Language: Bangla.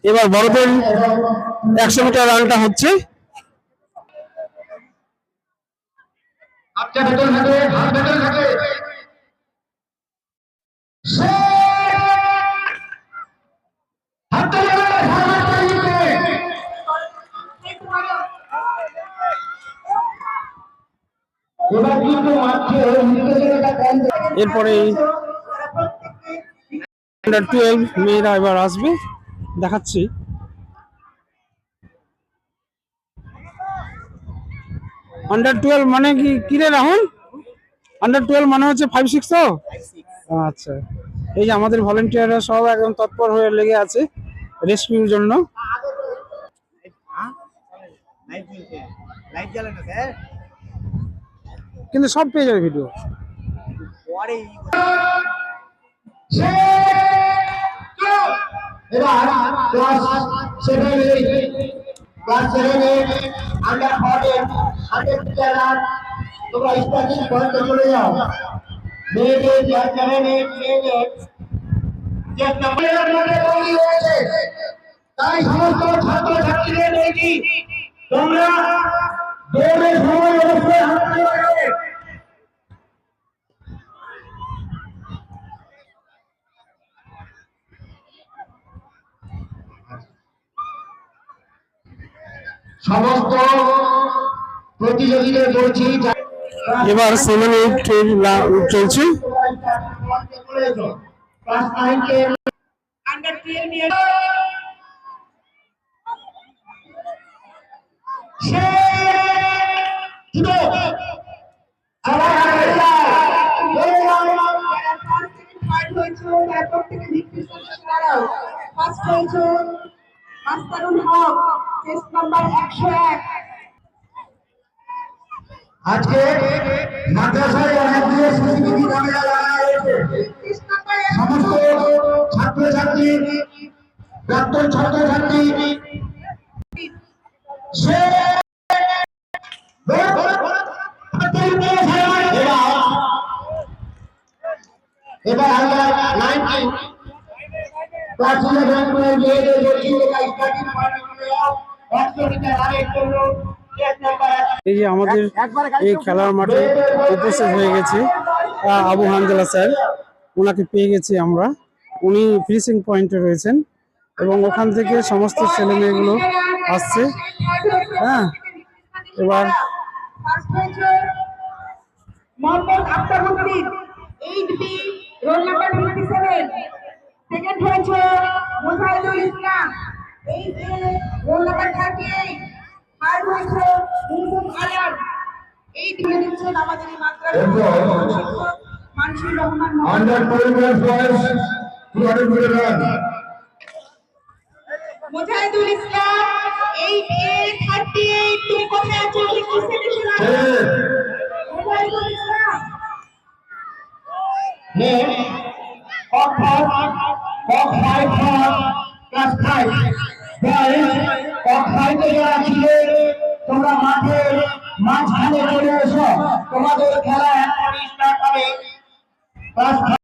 এবার বড়দের 100 মিটার রানটা হচ্ছে। এরপরে আন্ডার 12 মেয়েরা এবার আসবে, দেখাচ্ছি। আন্ডার 12 মানে কি রে রাহুল? আন্ডার 12 মানে হচ্ছে 5-6 তো? আচ্ছা, এই যে আমাদের ভলেন্টিয়াররা সব একদম তৎপর হয়ে লেগে আছে রেস্কিউর জন্য। কিন্তু সব পেয়ে যাবে ভিডিও। তাই সমস্ত ছাত্রছাত্রীদের বলছি, তোমরা দৌড়ের সময় অবশ্যই হাত লাগাবে। সমস্ত প্রতিযোগীদের বলছি, এবার 7-8 চলছে। ক্লাস 9 10 আন্ডার 12 নিয়ে আজকে মাদ্রাসায় অনেকগুলো সিসিটিভি ক্যামেরা লাগানো হয়েছে। সমস্ত ছাত্রছাত্রী, প্রাক্তন ছাত্রছাত্রী এবার আমরা 19 ক্লাস 11 में মেয়েদের বলছি এটা স্টার্টিং পয়েন্ট করে 100 মিটার রানের জন্য এই যে আমাদের এই খেলার মাঠে উপস্থিত হয়ে গেছে আবু হানজালা স্যার, ওনাকে পেয়ে গেছি আমরা। উনি ফিনিশিং পয়েন্টে রয়েছেন এবং ওখান থেকে সমস্ত ছেলে মেয়েগুলো আসছে। হ্যাঁ, এবার Mohammad Aktaruddin 8B roll number 57, second হয়েছে Mujahidul Islam 8A roll number 38, third হয়েছে মুহম্মদ আলম 8 হয়ে দিচ্ছেন আমাদের এই মাদ্রাসার শিক্ষক মানসুর রহমান। আন্ডার 12 বয়স 200 metre run Mujahidul Islam 8A 38, তুমি কোথায় আছো? একটু সেলিব্রেশন মুজাহিদুল ইসলাম নে অফ ক্লাস 5 গাইস অফ 5 এ যারা ছিলে তোমরা মাঝখানে চলে এসো, তোমাদের খেলা এখন স্টার্ট হবে। ক্লাস